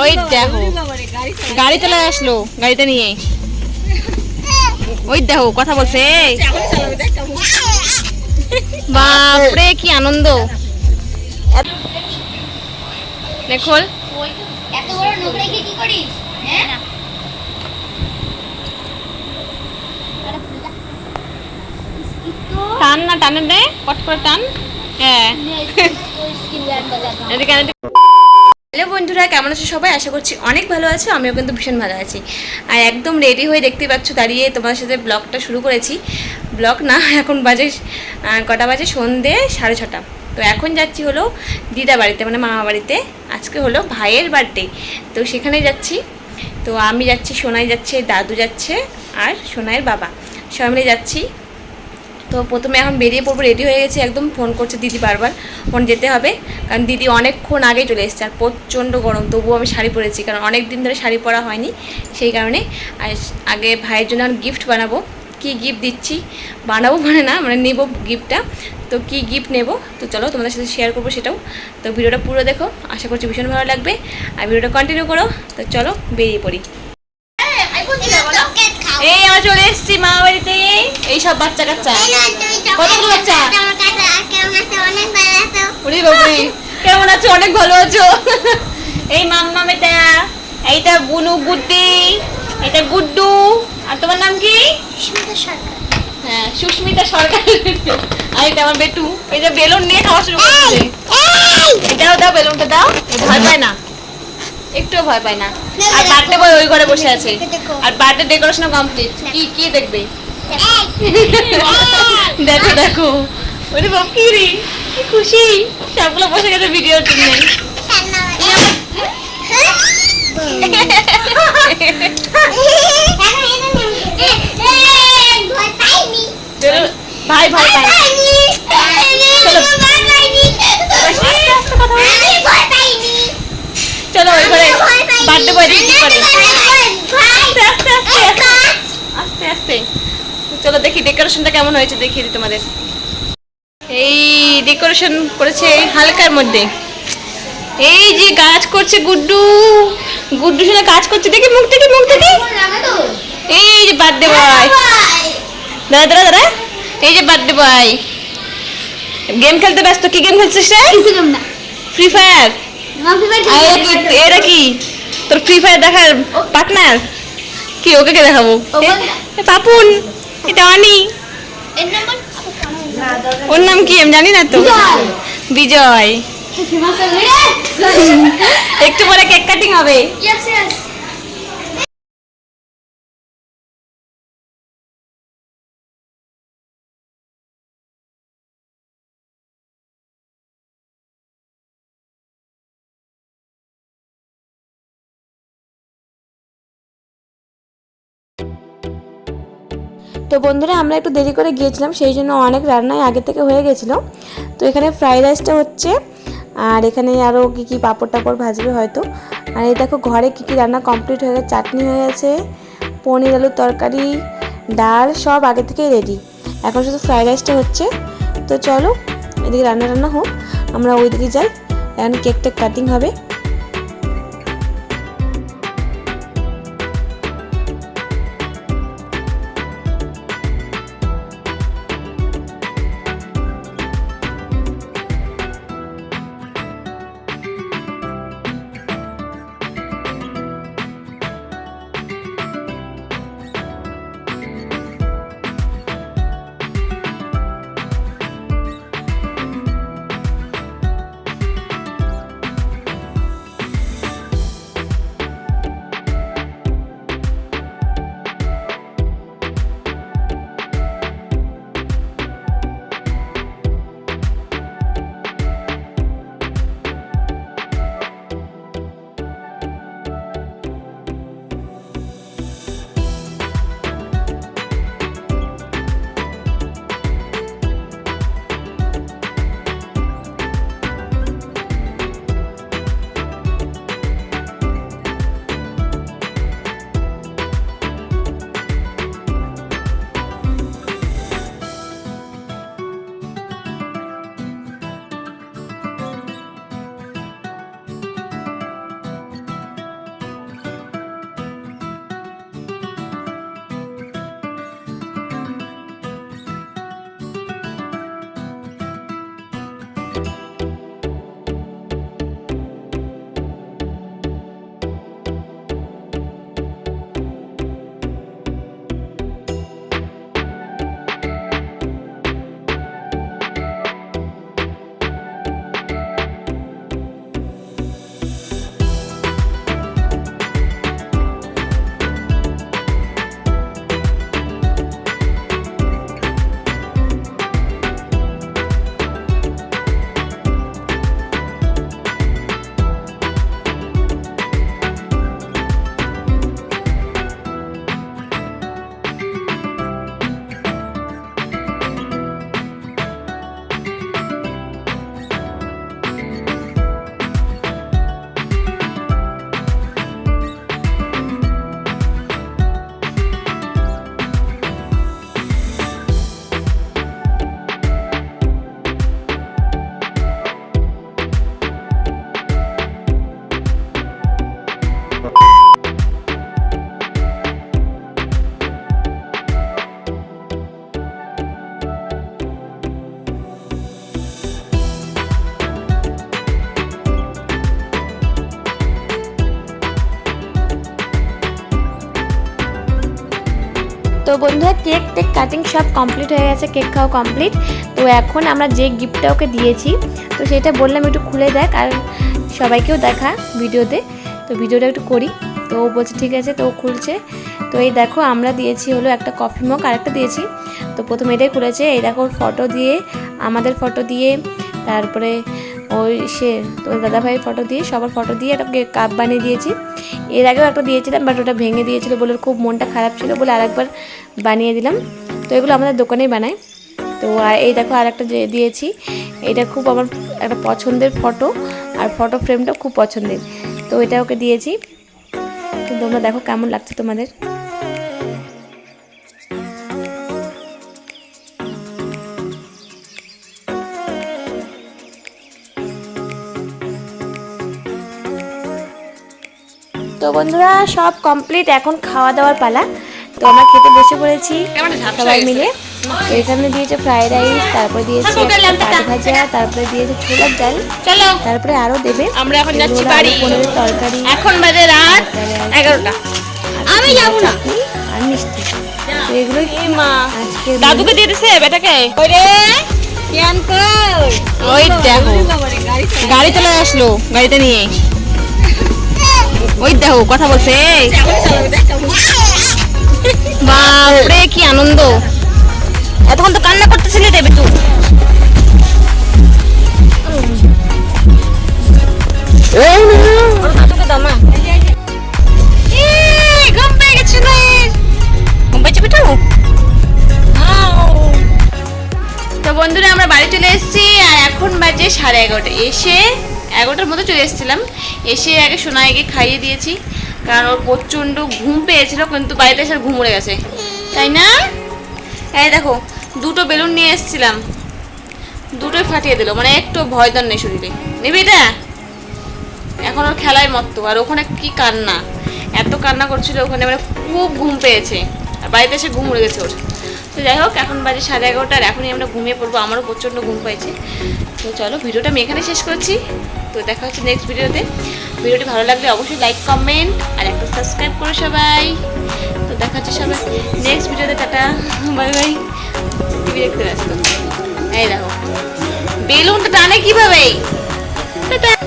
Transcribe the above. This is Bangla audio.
ওই দেখো গাড়ি চলে আসলো, গাড়িতে নিয়ে। ওই দেখো কথা বলছে। বাপরে কি আনন্দ। দেখো এত বড় নোক রেখে কি করিস? হ্যাঁ টান না, টানে দে, কট করে টান। হ্যাঁ হ্যালো বন্ধুরা, কেমন আছো সবাই? আশা করছি অনেক ভালো আছো। আমিও কিন্তু ভীষণ ভালো আছি। আর একদম রেডি হয়ে দেখতে পাচ্ছ দাঁড়িয়ে তোমাদের সাথে ব্লগটা শুরু করেছি। ব্লগ না, এখন বাজে কটা বাজে? সন্ধে 6:30। তো এখন যাচ্ছি হলো দিদা বাড়িতে, মানে মামা বাড়িতে। আজকে হলো ভাইয়ের বার্থডে, তো সেখানে যাচ্ছি। তো আমি যাচ্ছি, সোনাই যাচ্ছে, দাদু যাচ্ছে, আর সোনাইয়ের বাবা, সবাই মিলে যাচ্ছি। তো প্রথমে এখন বেরিয়ে পড়বো, রেডি হয়ে গেছে একদম। ফোন করছে দিদি বারবার, ফোন যেতে হবে, কারণ দিদি অনেকক্ষণ আগে চলে এসেছে। আর প্রচণ্ড গরম, তবুও আমি শাড়ি পরেছি, কারণ অনেক দিন ধরে শাড়ি পরা হয়নি, সেই কারণে। আর আগে ভাইয়ের জন্য গিফট বানাবো। কি গিফট দিচ্ছি, বানাবো মানে না, মানে নেবো গিফটটা। তো কি গিফট নেব, তো চলো তোমাদের সাথে শেয়ার করবো সেটাও। তো ভিডিওটা পুরো দেখো, আশা করছি ভীষণ ভালো লাগবে। আর ভিডিওটা কন্টিনিউ করো। তো চলো বেরিয়ে পড়ি। এই আমরা চলে এসেছি মামা বাড়িতে। এই সব বাচ্চা কাচ্চা, কতগুলো বাচ্চা? কেমন আছো? অনেক ভালো আছো? এই মাম্মা মেটা, এইটা বুনু, গুড্ডি, এটা গুড্ডু। আর তোমার নাম কি? হ্যাঁ, সুস্মিতা সরকার। আর এটা আমার বেটু। এই যে বেলুন নিয়ে খাওয়া শুরু করছে। এটাও দাও, বেলুনটা দাও। ভয় পায় না, একটুও ভয় পায় না। আর বার্থডে বয় ওই ঘরে বসে আছে। আর বার্থডে ডেকোরেশন কমপ্লিট। কি কি দেখবে? দেখো দেখো, ওরে বাপ, কি রে, কি খুশি। সবগুলো বসে গেছে ভিডিওর জন্য। ভাই ভয় পায় না। চলো ওই ঘরে বার্থডে বয় দেখি কি করে। আস্তে আস্তে চলো দেখি ডেকোরেশনটা কেমন হয়েছে, দেখিয়ে দিই তোমাদের। এই ডেকোরেশন করেছে হালকার মধ্যে। এই যে কাজ করছে গুড্ডু, গুড্ডু শুনে কাজ করছে, দেখি মুখ থেকে, মুখ থেকে। এই যে বার্থডে বয়, দাদা দাদা দাদা, এই যে বার্থডে বয় গেম খেলতে ব্যস্ত। কি গেম খেলছিস রে? Free fire. এরা কি তোর ফ্রি ফায়ার দেখার পার্টনার? কি ওকে কে দেখাবো? পাপুন, এটা অনি। ওর নাম কি আমি জানি না তো। বিজয়। একটু পরে কেক কাটিং হবে। তো বন্ধুরা, আমরা একটু দেরি করে গিয়েছিলাম, সেই জন্য অনেক রান্নাই আগে থেকে হয়ে গেছিলো। তো এখানে ফ্রাইড রাইসটা হচ্ছে, আর এখানে আরও কী কী পাঁপড় টাপড় ভাজবে হয়তো। আর এই দেখো ঘরে কী কী রান্না কমপ্লিট হয়ে গেছে। চাটনি হয়ে গেছে, পনির আলুর তরকারি, ডাল সব আগে থেকেই রেডি। এখন শুধু ফ্রাইড রাইসটা হচ্ছে। তো চলো এদিকে রান্না হোক, আমরা ওইদিকে যাই। এখন কেকটা কাটিং হবে। তো বন্ধুরা কেক টেক কাটিং সব কমপ্লিট হয়ে গেছে, কেক খাওয়া কমপ্লিট। তো এখন আমরা যে গিফটটা ওকে দিয়েছি তো সেটা বললাম একটু খুলে দেখ আর সবাইকেও দেখা ভিডিওতে, তো ভিডিওটা একটু করি। তো ও বলছে ঠিক আছে, তো ও খুলছে। তো এই দেখো আমরা দিয়েছি হলো একটা কফি মগ আর একটা দিয়েছি। তো প্রথমে এটাই খুলেছে, এই দেখো ফটো দিয়ে, আমাদের ফটো দিয়ে, তারপরে ওই সে তোর দাদাভাইয়ের ফটো দিয়ে, সবার ফটো দিয়ে একটা কাপ বানিয়ে দিয়েছি। এর আগেও একটা দিয়েছিলাম বাট ওটা ভেঙে দিয়েছিলো বলে খুব মনটা খারাপ ছিল বলে আরেকবার বানিয়ে দিলাম। তো এগুলো আমাদের দোকানেই বানায়। তো আর এই দেখো আর একটা দিয়েছি, এটা খুব আমার একটা পছন্দের ফটো আর ফটো ফ্রেমটাও খুব পছন্দের, তো এটা ওকে দিয়েছি। তো তোমরা দেখো কেমন লাগছে তোমাদের। তো বন্ধুরা সব কমপ্লিট, এখন খাওয়া দাওয়ার পালা। তো আমরা খেতে বসে পড়েছি সবাই মিলে। তো এখানে দিয়েছে ফ্রাইড রাইস, তারপরে দিয়েছে পাটি ভাজা, তারপরে দিয়েছে ছোলার ডাল, তারপরে আরো দেবে। আমরা এখন যাচ্ছি বাড়ি। পনিরের তরকারি, এখন বাজে রাত 11টা। আমি যাব না। আর মিষ্টি। তো এগুলোই আজকে দাদুকে দিয়ে দিছে বেটাকে। ওই রে কেন কই? ওই দেখো গাড়ি চলে আসলো, গাড়িতে নিয়ে। ওই দেখো কথা বলছে। বাপরে কি আনন্দ, এতক্ষণ তো কান্না করতেছিলি দেবে তুই। ঘুম পেয়ে গেছে, ঘুম পেয়েছে বেটা। তো বন্ধুরা আমরা বাড়ি চলে এসেছি আর এখন বাজে 11:30। এসে 11টার মতো চলে এসেছিলাম, এসে আগে সোনাইকে খাইয়ে দিয়েছি কারণ ওর প্রচণ্ড ঘুম পেয়েছিল, কিন্তু বাড়িতে এসে ঘুম উড়ে গেছে, তাই না? এই দেখো দুটো বেলুন নিয়ে এসেছিলাম, দুটোই ফাটিয়ে দিল, মানে একটু ভয় দর নেই শরীরে। নেবে এটা? এখন ওর খেলায় মত্ত। আর ওখানে কি কান্না, এত কান্না করছিল ওখানে, মানে খুব ঘুম পেয়েছে আর বাড়িতে এসে ঘুম উড়ে গেছে ওর। তো যাই হোক এখন বাজে 11:30 আর এখনই আমরা ঘুমিয়ে পড়বো, আমারও প্রচণ্ড ঘুম পেয়েছে। তো চলো ভিডিওটা আমি এখানে শেষ করছি। তো দেখা হচ্ছে নেক্সট ভিডিওতে। ভিডিওটি ভালো লাগলে অবশ্যই লাইক কমেন্ট আর একটা সাবস্ক্রাইব করো সবাই। তো দেখা হচ্ছে সবাই নেক্সট ভিডিওতে। Tata bye bye. টিভি দেখতে ব্যস্ত। এই দেখো বেলুনটা টানে কিভাবে। টাটা।